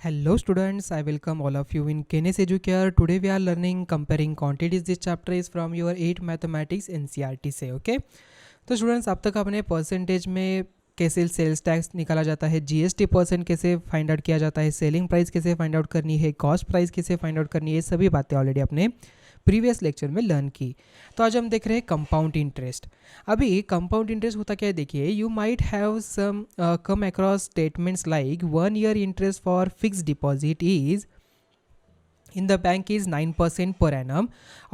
Hello students, I welcome all of you in Kenes Educare. Today we are learning comparing quantities. This chapter is from your 8 mathematics NCERT से okay तो students अब तक आपने percentage में कैसे sales tax निकाला जाता है, जीएसटी परसेंट कैसे फाइंड आउट किया जाता है, सेलिंग प्राइस कैसे फाइंड आउट करनी है, कॉस्ट प्राइस कैसे फाइंड आउट करनी है, ये सभी बातें ऑलरेडी आपने प्रीवियस लेक्चर में लर्न की। तो आज हम देख रहे हैं कंपाउंड इंटरेस्ट। अभी कंपाउंड इंटरेस्ट होता क्या है, देखिए you might have some come across statements like 1 year interest for fixed deposit is in the bank is 9% per annum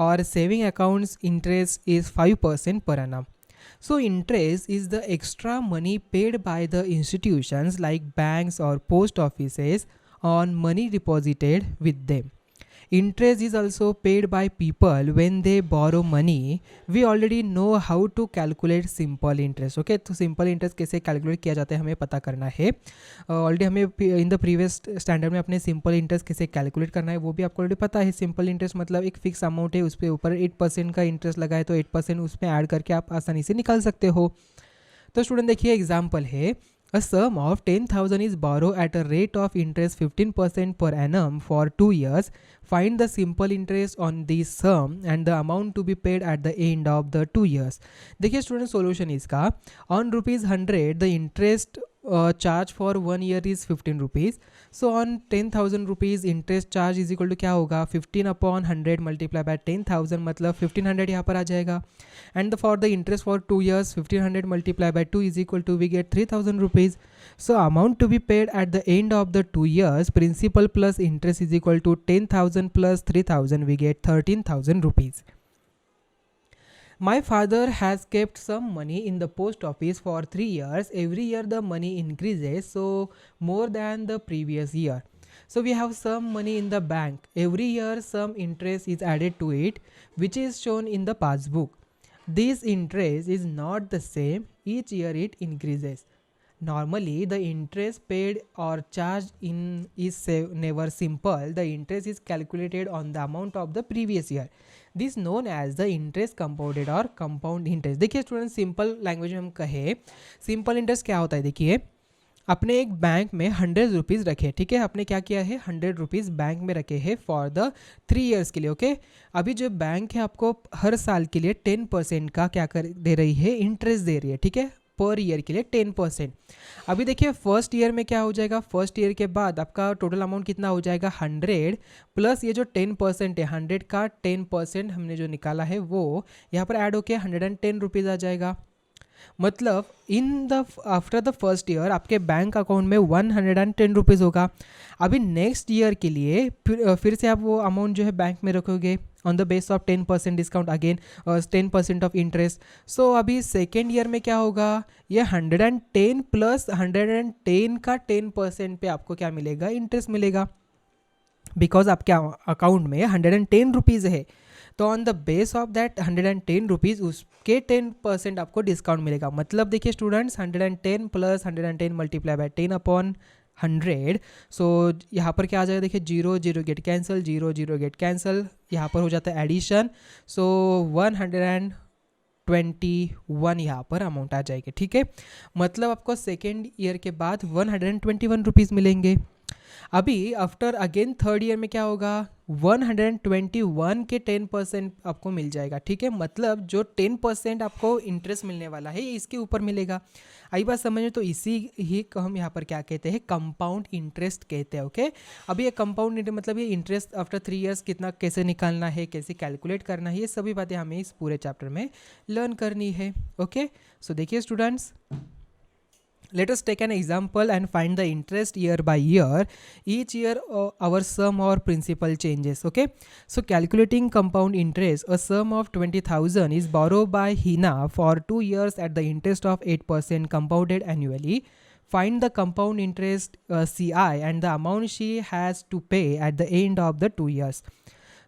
or saving accounts interest is 5% per annum. So interest is the extra money paid by the institutions like banks or post offices on money deposited with them. Interest is also paid by people when they borrow money. We already know how to calculate simple interest. Okay, तो simple interest कैसे calculate किया जाता है हमें पता करना है। Already हमें इन द प्रीवियस स्टैंडर्ड में अपने सिंपल इंटरेस्ट कैसे कैलकुलेट करना है वो भी आपको ऑलरेडी पता है। सिंपल इंटरेस्ट मतलब एक फिक्स अमाउंट है, उस पर ऊपर 8% का इंटरेस्ट लगा है तो 8% उसमें ऐड करके आप आसानी से निकाल सकते हो। तो स्टूडेंट देखिए एग्जाम्पल है, a sum of 10,000 is borrowed at a rate of interest 15% per annum for 2 years. Find the simple interest on this sum and the amount to be paid at the end of the 2 years. देखिए student solution इसका, on ₹100 the interest charge for 1 year is 15 rupees. So on 10,000 rupees interest charge is equal to क्या होगा, 15 upon 100 multiply by 10,000 मतलब 1500 यहाँ पर आ जाएगा। And for the interest for 2 years 1500 multiply by 2 is equal to we get 3,000 rupees. So amount to be paid at the end of the 2 years principal plus interest is equal to 10,000 plus 3,000 we get 13,000 rupees. My father has kept some money in the post office for 3 years. Every year the money increases, so more than the previous year. So we have some money in the bank. Every year some interest is added to it, which is shown in the passbook. This interest is not the same. Each year it increases. Normally the interest paid or charged in is never simple. The interest is calculated on the amount of the previous year. This known as the interest compounded or compound interest. देखिए student simple language में हम कहे simple interest क्या होता है, देखिए अपने एक बैंक में 100 रुपीज़ रखे, ठीक है, आपने क्या किया है 100 रुपीज़ बैंक में रखे हैं फॉर द 3 years के लिए। ओके, अभी जो बैंक है आपको हर साल के लिए 10% का क्या कर दे रही है, इंटरेस्ट दे रही है, ठीक है, पर ईयर के लिए 10%। अभी देखिए फर्स्ट ईयर में क्या हो जाएगा, फर्स्ट ईयर के बाद आपका टोटल अमाउंट कितना हो जाएगा 100 प्लस ये जो 10% है 100 का 10% हमने जो निकाला है वो यहाँ पर ऐड होके 110 रुपीज़ आ जाएगा। मतलब in the after the first year आपके बैंक अकाउंट में 110 रुपीज़ होगा। अभी नेक्स्ट ईयर के लिए फिर से आप वो अमाउंट जो है बैंक में रखोगे on the base of 10% discount again 10% of interest. So अभी सेकेंड ईयर में क्या होगा, ये 110 प्लस 110 का 10% पे आपको क्या मिलेगा, इंटरेस्ट मिलेगा, बिकॉज आपके अकाउंट में 110 रुपीज़ है। तो on the base of that 110 rupees उसके 10% आपको डिस्काउंट मिलेगा। मतलब देखिए students 110 plus 110 multiply by 10 upon 100। सो यहाँ पर क्या आ जाएगा, देखिए 0 0 गेट कैंसिल, 0 0 गेट कैंसिल, यहाँ पर हो जाता है एडिशन। सो 121 यहाँ पर अमाउंट आ जाएगी, ठीक है। मतलब आपको सेकेंड ईयर के बाद 121 रुपीज़ मिलेंगे। अभी आफ्टर अगेन थर्ड ईयर में क्या होगा, 121 के 10% आपको मिल जाएगा, ठीक है। मतलब जो 10% आपको इंटरेस्ट मिलने वाला है ये इसके ऊपर मिलेगा। आई बात समझ में, तो इसी ही को हम यहाँ पर क्या कहते हैं, कंपाउंड इंटरेस्ट कहते हैं। ओके, अभी ये कंपाउंड इंटरेस्ट मतलब ये इंटरेस्ट आफ्टर 3 years कितना कैसे निकालना है, कैसे कैलकुलेट करना है, ये सभी बातें हमें इस पूरे चैप्टर में लर्न करनी है। ओके, सो देखिए students, let us take an example and find the interest year by year. Each year our sum or principal changes. Okay, so calculating compound interest, a sum of 20,000 is borrowed by Hina for 2 years at the interest of 8% compounded annually. Find the compound interest CI and the amount she has to pay at the end of the 2 years.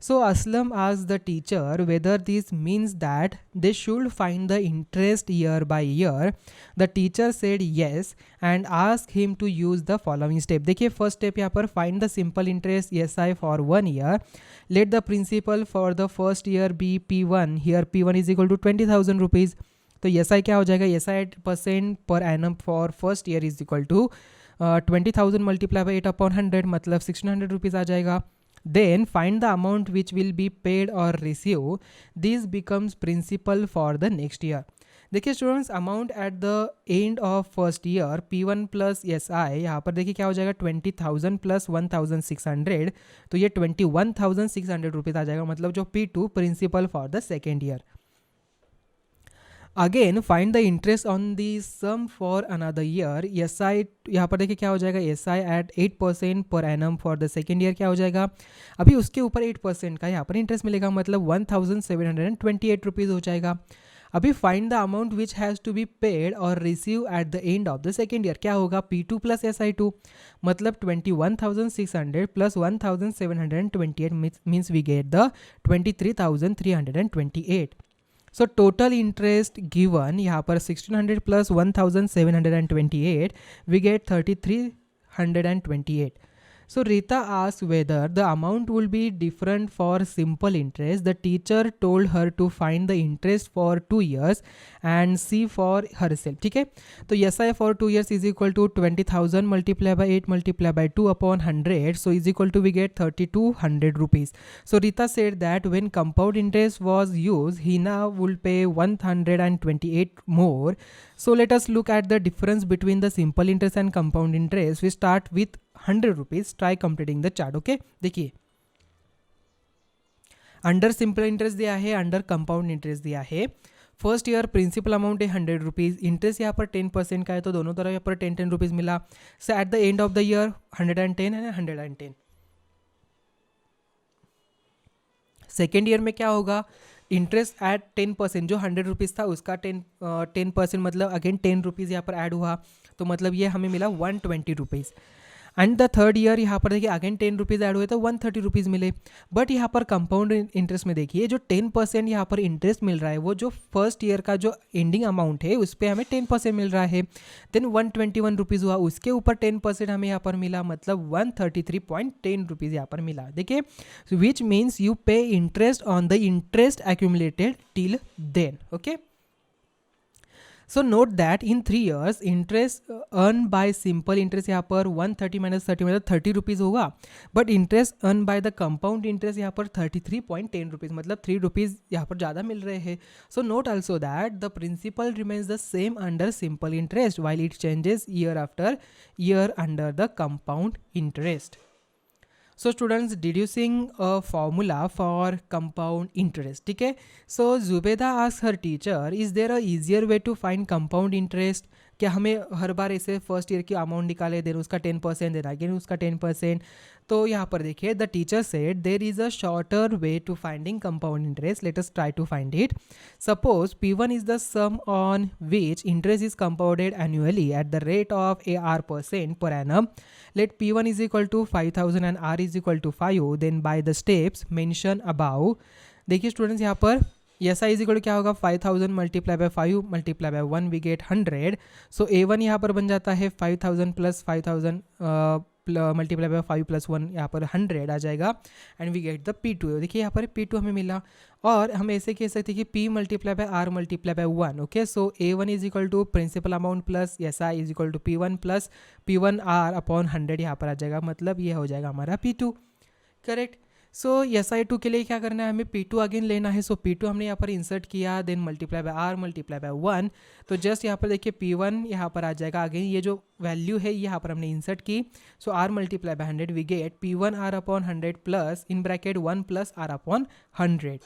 So Aslam asked the teacher whether this means that they should find the interest year by year. The teacher said yes and asked him to use the following step. देखिए first step यहाँ पर find the simple interest SI for 1 year. Let the principal for the first year be P1. Here P1 is equal to 20,000 rupees. तो SI क्या हो जाएगा, SI 8% per annum for first year is equal to 20,000 multiply by 8/100 मतलब 1600 rupees आ जाएगा. Then find the amount which will be paid or receive. This becomes principal for the next year. देखिए students, amount at the end of first year P1 plus SI, यहाँ पर देखिए क्या हो जाएगा 20,000 प्लस 1,600, तो ये 21,600 रुपीज़ आ जाएगा, मतलब जो P2 principal for the second year. Again find the interest on the sum for another year. SI यहाँ पर देखिए क्या हो जाएगा, SI at 8% per annum for the second year क्या हो जाएगा, अभी उसके ऊपर 8% का यहाँ पर इंटरेस्ट मिलेगा, मतलब 1,728 रुपीज़ हो जाएगा. अभी find the amount which has to be paid और receive at the end of the second year. क्या होगा, P2 प्लस SI2, मतलब 21,600 plus 1,728 means we get the 23,328. So total interest given यहाँ पर 1600 plus 1,728 we get 3,328. So Rita asked whether the amount will be different for simple interest. The teacher told her to find the interest for 2 years and see for herself. ठीक है, तो SI for 2 years is equal to 20,000 multiplied by 8 multiplied by 2 upon 100. So is equal to we get 3,200 rupees. So Rita said that when compound interest was used, he now will pay 128 more. So let us look at the difference between the simple interest and compound interest. We start with 100 rupees. Try completing the chart. Okay, देखिए under simple interest दिया है, under compound interest दिया है. First year principal amount है 100 rupees, interest यहाँ पर 10% का है, तो दोनों तरफ यहाँ पर 10 रुपीज़ मिला. So at the end of the year 110 है, 110. सेकेंड ईयर में क्या होगा, इंटरेस्ट एट 10%, जो 100 रुपीज़ था उसका 10% मतलब अगेन 10 रुपीज़ यहाँ पर ऐड हुआ, तो मतलब ये हमें मिला 120 rupees. And the third year यहाँ पर देखिए अगेन 10 रुपीज़ ऐड हुए तो 130 रुपीज़ मिले. बट यहाँ पर कंपाउंड इंटरेस्ट में देखिए जो 10% यहाँ पर इंटरेस्ट मिल रहा है, वो जो फर्स्ट ईयर का जो एंडिंग अमाउंट है उस पर हमें 10% मिल रहा है. देन 121 रुपीज़ हुआ, उसके ऊपर 10% हमें यहाँ पर मिला, मतलब 133.10 रुपीज़ यहाँ पर मिला. देखिए which means you pay interest on the interest accumulated till then. Okay, So note that in 3 years interest earned by simple interest यहाँ पर 130 minus 30 मतलब 30 रुपीज़ होगा, but interest earned by the compound interest यहाँ पर 33.10 rupees मतलब 3 rupees यहाँ पर ज़्यादा मिल रहे हैं. So note also that the principal remains the same under simple interest while it changes year after year under the compound interest. So students, deducing a formula for compound interest. ठीक है, so Zubeda asks her teacher, is there a easier way to find compound interest? क्या हमें हर बार ऐसे first year की amount निकाले, then उसका 10%, then again उसका 10%. तो यहाँ पर देखिए the teacher said there is a shorter way to finding compound interest. Let us try to find it. Suppose P1 is the sum on which interest is compounded annually at the rate of AR% per annum. Let P1 is equal to 5,000 and R is equal to 5. Then by the steps mentioned above. देखिए students यहाँ पर SI is equal क्या होगा, 5,000 multiply by 5 multiply by 1 we get 100. So A1 यहाँ पर बन जाता है 5,000 प्लस 5,000 मल्टीप्लाई बाय 5 प्लस 1 यहाँ पर 100 आ जाएगा and we get the P2. देखिए यहाँ पर P2 हमें मिला, और हम ऐसे कह सकते हैं कि P multiply by R multiply by 1. Okay, so A1 is equal to principal amount plus SI is equal to P1 plus P1 R upon 100 यहाँ पर आ जाएगा, मतलब ये हो जाएगा हमारा P2. करेक्ट. सो SI2 के लिए क्या करना है, हमें P2 अगेन लेना है. सो P2 हमने यहाँ पर इंसर्ट किया, then multiply by R multiply by 1. तो जस्ट यहाँ पर देखिए P1 यहाँ पर आ जाएगा, अगेन ये जो वैल्यू है यहाँ पर हमने इंसर्ट की. So R multiply by 100 we get P1 R upon 100 plus in bracket 1 plus R upon 100.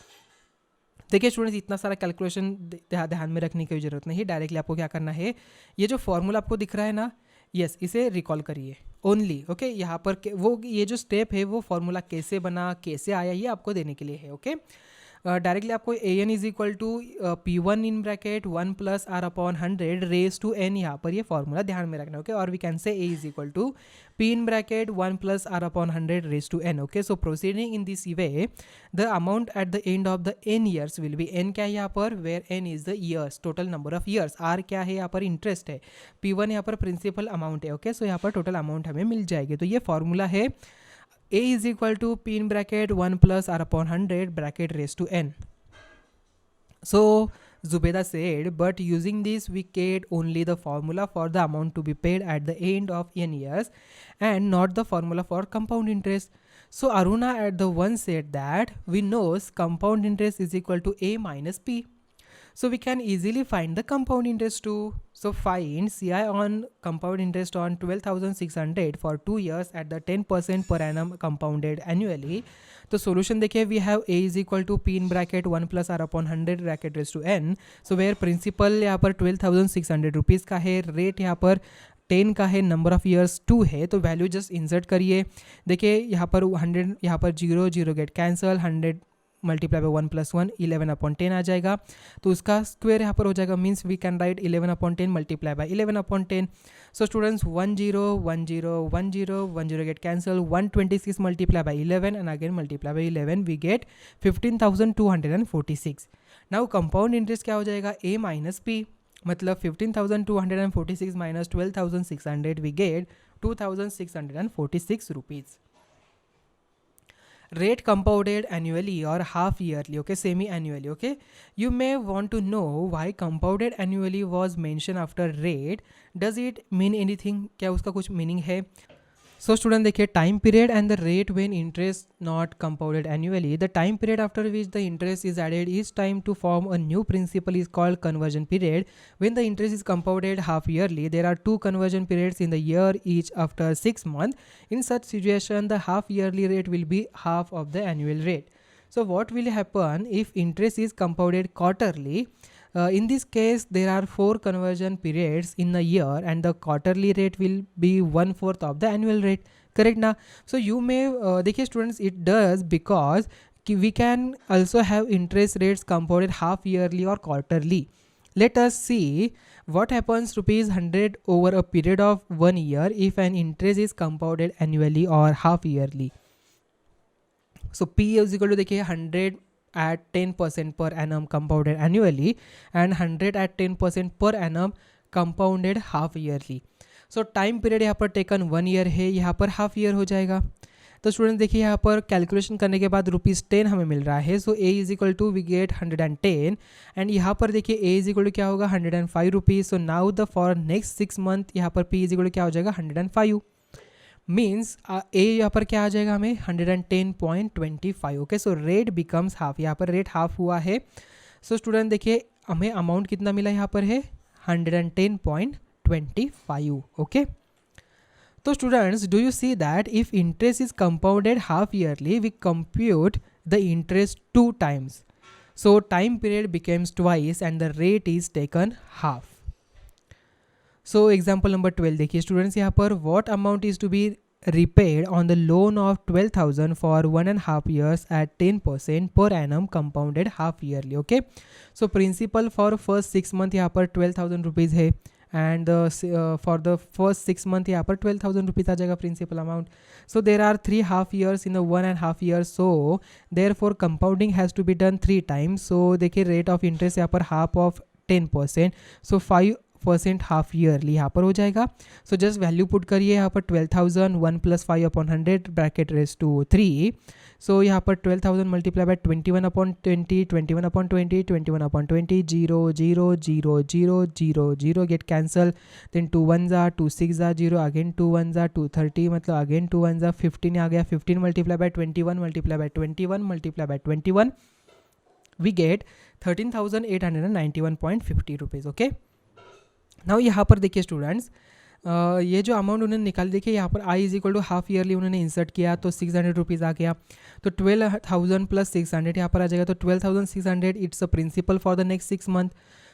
देखिए स्टूडेंट्स, इतना सारा कैलकुलेशन ध्यान में रखने की जरूरत नहीं. डायरेक्टली आपको क्या करना है, ये जो फॉर्मूला आपको दिख रहा है ना, यस, इसे रिकॉल करिए ओनली. ओके, यहाँ पर वो ये जो स्टेप है वो फॉर्मूला कैसे बना, कैसे आया, ये आपको देने के लिए है. ओके, डायरेक्टली आपको AN is equal to P1 in bracket 1 plus R upon 100 raise to N, यहाँ पर ये फॉर्मूला ध्यान में रखना. ओके, और we can say A is equal to P in bracket 1 plus R upon 100 raise to N. Okay, so proceeding in this way the amount at the end of the N years will be, N क्या है यहाँ पर, where N is the years, total number of years. R क्या है यहाँ पर, interest है. P1 यहाँ पर प्रिंसिपल अमाउंट है. ओके, सो यहाँ पर टोटल अमाउंट हमें मिल जाएगी. तो ये फॉर्मूला है A is equal to P in bracket 1 plus R upon 100 bracket raise to N. So Zubeda said, but using this we get only the formula for the amount to be paid at the end of n years and not the formula for compound interest. So Aruna at the one said that we know compound interest is equal to A minus P. So we can easily find the compound interest too. So find CI on compound interest on 12,600 for 2 years at the 10% per annum compounded annually. तो solution देखिए, we have A is equal to P in bracket 1 plus R upon 100 bracket raised to N. So where principal यहाँ पर 12,600 rupees का है, rate यहाँ पर 10 का है, नंबर ऑफ ईयर्स 2 है, तो वैल्यू जस्ट इंसर्ट करिए. देखिए यहाँ पर 100, यहाँ पर 0 0 गेट कैंसल, 100 मल्टीप्लाई बाई 1 + 1 11/10 आ जाएगा. तो उसका स्क्वायर यहाँ पर हो जाएगा, means we can write 11/10 multiply by 11/10. So students 1 0 1 0 1 0 1 0 get cancel, 126 multiply by 11 and again multiply by 11 we get 15,246. Now compound interest क्या हो जाएगा, A माइनस P, मतलब 15,246 minus 12,600 we get 2,646 rupees. Rate compounded annually or half yearly, okay, semi annually, okay. You may want to know why compounded annually was mentioned after rate. Does it mean anything? क्या उसका कुछ meaning है? So student देखिए, time period and the rate when interest not compounded annually, the time period after which the interest is added each time to form a new principal is called conversion period. When the interest is compounded half yearly, there are 2 conversion periods in the year, each after 6 months. In such situation, the half yearly rate will be half of the annual rate. So what will happen if interest is compounded quarterly? In this case, there are 4 conversion periods in a year and the quarterly rate will be 1/4 of the annual rate. Correct na? So you may देखिए students, it does because we can also have interest rates compounded half yearly or quarterly. Let us see what happens rupees 100 over a period of 1 year if an interest is compounded annually or half yearly. So P is equal to देखिए 100 at 10% per annum compounded annually and 100 at 10% per annum compounded half yearly. So time period यहाँ पर taken 1 year है, यहाँ पर half year हो जाएगा. तो student देखिए यहाँ पर कैलकुलेशन करने के बाद ₹10 हमें मिल रहा है. So A is equal to we get 110 and यहाँ पर देखिए A इज इक्वल टू क्या होगा, 105 rupees. So now the for next 6 month यहाँ पर P इज इक्वल टू क्या हो जाएगा, 105. मीन्स ए यहाँ पर क्या आ जाएगा हमें, 110.25. Okay, so rate becomes half, यहाँ पर रेट हाफ हुआ है. सो स्टूडेंट देखिए हमें अमाउंट कितना मिला यहाँ पर है, 110.25. ओके, तो students do you see that if interest is compounded half yearly we compute the interest 2 times. So time period becomes twice and the rate is taken half. So example number 12 देखिए students, यहाँ पर what amount is to be repaid on the loan of 12,000 for 1.5 years at 10% per annum compounded half yearly. Okay, so principal for first 6 month यहाँ पर 12,000 rupees है and for the first 6 month यहाँ पर 12,000 rupees आ जाएगा principal amount. So there are 3 half years in the 1.5 years, so therefore compounding has to be done 3 times. So देखिए rate of interest यहाँ पर half of 10%, so 5% half yearly यहाँ पर हो जाएगा. सो जस्ट वैल्यू पुट करिए यहाँ पर 12,000 1 + 5/100 ब्रैकेट रेज टू 3. सो यहाँ पर 12,000 multiply by 21/20 21/20 21/20 0 0 0 0 0 0 get cancel. Then 2 1 ज़ा 2 6 ज़ा 0 अगेन 2 1 ज़ा 2 30 मतलब अगेन 2 1 ज़ा 15 आ गया. 15 multiply by 21 multiply by 21 multiply by 21 we get 13,891.50 rupees. Okay, now यहाँ पर देखिए स्टूडेंट्स, ये जो अमाउंट उन्होंने निकाल, देखिए यहाँ पर I is equal to half yearly उन्होंने इंसर्ट किया तो 600 रुपीज़ आ गया. तो 12,000 + 600 यहाँ पर आ जाएगा. तो 12,600 it's a principal for the next 6 month.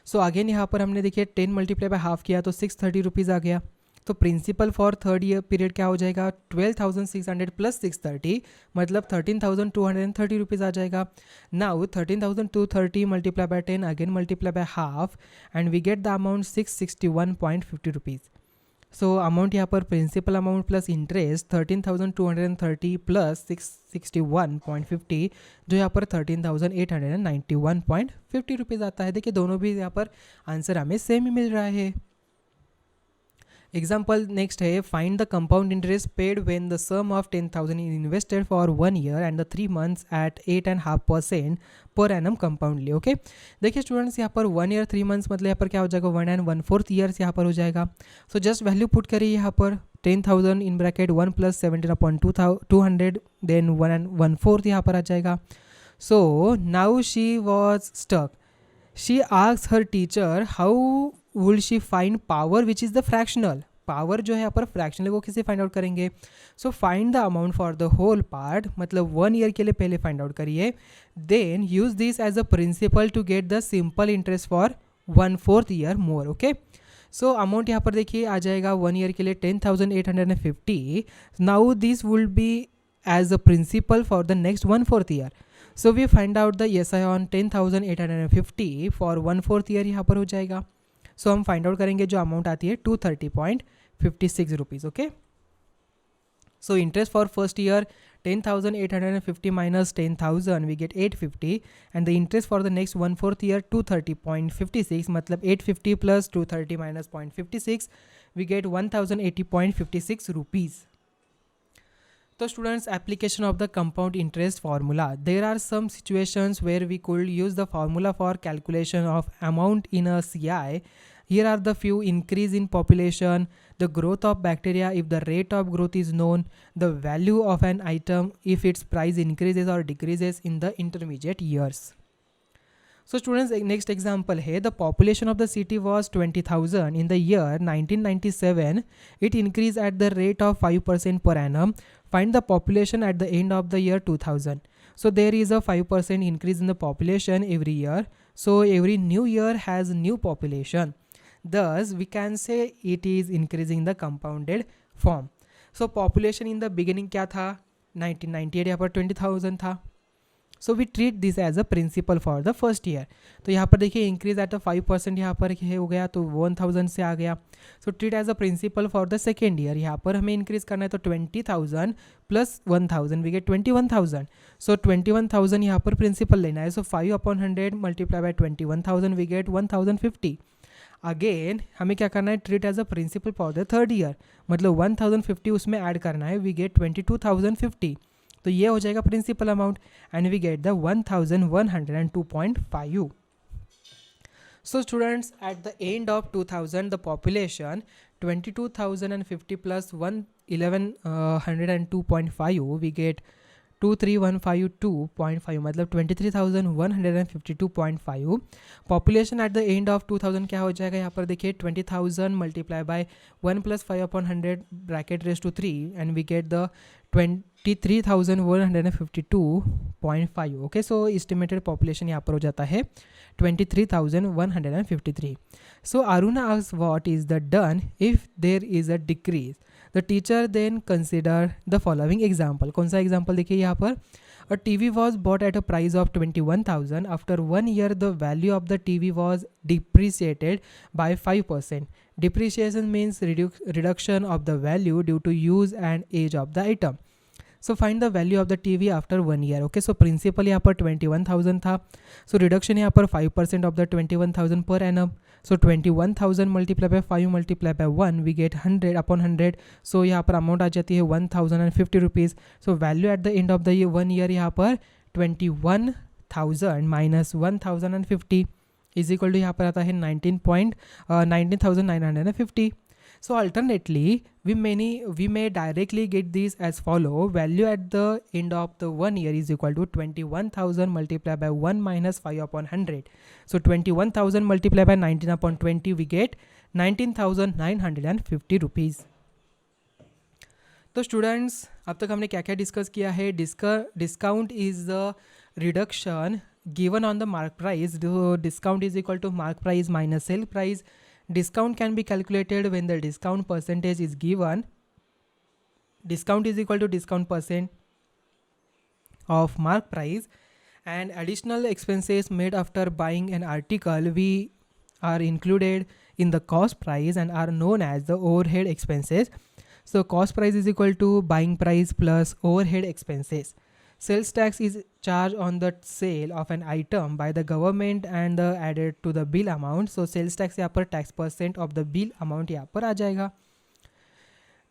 So again यहाँ पर हमने देखिए 10 मल्टीप्लाई बाय हाफ किया तो 630 रुपीज़ आ गया. तो principal for third year period क्या हो जाएगा, 12,600 + 630 मतलब 13,230 रुपीज़ आ जाएगा. Now 13,230 multiply by 10 again multiply by half and we get the amount 661.50 rupees. So amount यहाँ पर प्रिंसिपल अमाउंट प्लस इंटरेस्ट 13,230 + 661.50 जो यहाँ पर 13,891.50 रुपीज़ आता है. देखिए दोनों भी यहाँ पर आंसर हमें सेम ही मिल रहा है. एग्जाम्पल नेक्स्ट है, find the compound interest paid when the sum of 10,000 is invested for 1 year and the 3 months at 8.5% per annum compoundly. Okay, देखिए स्टूडेंट्स, यहाँ पर 1 ईयर 3 months मतलब यहाँ पर क्या हो जाएगा, 1 and 1/4 ईयर्स यहाँ पर हो जाएगा। सो जस्ट वैल्यू पुट करिए यहाँ पर 10,000 इन ब्रैकेट 1 + 17/200 देन 1 and 1/4 यहाँ पर आ जाएगा। So now she was stuck, she asks her teacher how will she find power which is the fractional. Power जो है यहाँ पर फ्रैक्शनल है वो किसे फाइंड आउट करेंगे। So find the amount for the whole part, मतलब 1 ईयर के लिए पहले फाइंड आउट करिए, then use this as a principal to get the simple interest for 1/4 year more. Okay, so amount यहाँ पर देखिए आ जाएगा 1 ईयर के लिए 10,850। Now this will be as a principal for the next 1/4 year. So we find out the SI on 10,850 for 1/4 year यहाँ पर हो जाएगा। सो हम फाइंड आउट करेंगे, जो अमाउंट आती है 230.56 rupees. Okay, so interest for first year 10,850 minus 10,000 we get 850 and the interest for the next 1/4 year 230.56 मतलब 850 plus 230 minus 0.56 we get 1,080.56 rupees। तो students, application of the compound interest formula, there are some situations where we could use the formula for calculation of amount in a CI। Here are the few: increase in population, the growth of bacteria if the rate of growth is known, the value of an item if its price increases or decreases in the intermediate years। So students, next example है, the population of the city was 20,000 in the year 1997. It increased at the rate of 5% per annum. Find the population at the end of the year 2000. So there is a 5% increase in the population every year. So every new year has new population. Thus, we can say it is increasing the compounded form. So population in the beginning क्या था, 1998 यहाँ पर 20,000 था। So we treat this as a principal for the first year। तो यहाँ पर देखिए increase at 5% यहाँ पर हो गया, तो 1,000 से आ गया। So treat as a principal for the second year, यहाँ पर हमें इंक्रीज करना है, तो 20,000 प्लस 1,000 वी गेट 21,000। सो 21,000 यहाँ पर प्रिंसिपल लेना है। So 5/100 multiply by 21,000 we get 1,050। Again हमें क्या करना है, treat as a principal for the third year, मतलब 1,050 उसमें ऐड करना है, वी गेट 22,050। तो ये हो जाएगा principal amount and we get the 1,102.5। So students, at the end of 2000 the population 22,050 plus 1,102.5 we get 23,152.5 मतलब 23,152.5। Population at the end of 2000 क्या हो जाएगा, यहाँ पर देखिए 20,000 multiply by 1 + 5/100 bracket raise to 3 and we get the 23,152.5। Okay, so estimated population यहाँ पर हो जाता है 23,153। So Aruna asks what is the done if there is a decrease. The teacher then consider the following example. कौन सा example देखिए यहाँ पर, a TV was bought at a price of 21,000। After 1 year the value of the TV was depreciated by 5%। Depreciation means reduction of the value due to use and age of the item. So find the value of the TV after 1 year. Okay, so principal यहाँ पर 21,000 था, so reduction यहाँ पर 5% of the 21,000 per annum. So 21,000 multiply by 5 multiply by 1 we get 100/100। So यहाँ पर amount आ जाती है 1,050 rupees. So value at the end of the 1 year यहाँ पर 21,000 माइनस 1,050 इज इक्वल टू यहाँ पर आता है 19,950। So alternately, we may directly get this as follow: value at the end of the 1 year is equal to 21,000 multiplied by 1 minus 5/100. So 21,000 multiplied by 19/20 we get 19,950 rupees। तो students, अब तक हमने क्या क्या डिस्कस किया है। Discount is the reduction given on the mark price. Discount is equal to mark price minus sale price. Discount can be calculated when the discount percentage is given. Discount is equal to discount percent of mark price, and additional expenses made after buying an article we are included in the cost price and are known as the overhead expenses. So cost price is equal to buying price plus overhead expenses. Sales tax is charged on the sale of an item by the government and added to the bill amount. So sales tax यहाँ पर tax percent of the bill amount यहाँ पर आ जाएगा।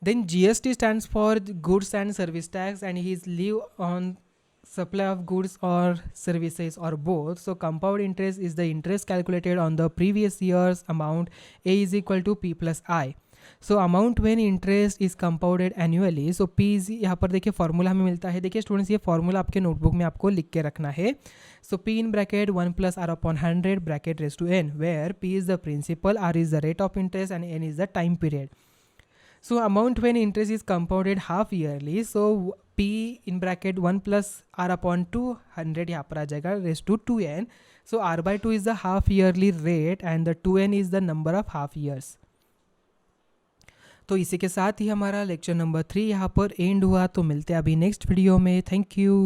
Then GST stands for goods and service tax, and he is live on supply of goods or services or both. So compound interest is the interest calculated on the previous year's amount. A is equal to P plus I. So amount when interest is compounded annually. So P is, यहाँ पर देखिए formula हमें मिलता है. देखिए students, ये formula आपके notebook में आपको लिख के रखना है. So p in bracket 1 plus r upon 100 bracket raise to n, where p is the principal, r is the rate of interest and n is the time period. So amount when interest is compounded half yearly, so P in bracket 1 plus R upon 200 यहाँ पर आ जाएगा raised to 2n. So R by 2 is the half yearly rate and the 2n is the number of half years. तो इसी के साथ ही हमारा lecture number 3 यहाँ पर एंड हुआ. तो मिलते हैं अभी नेक्स्ट वीडियो में. Thank you.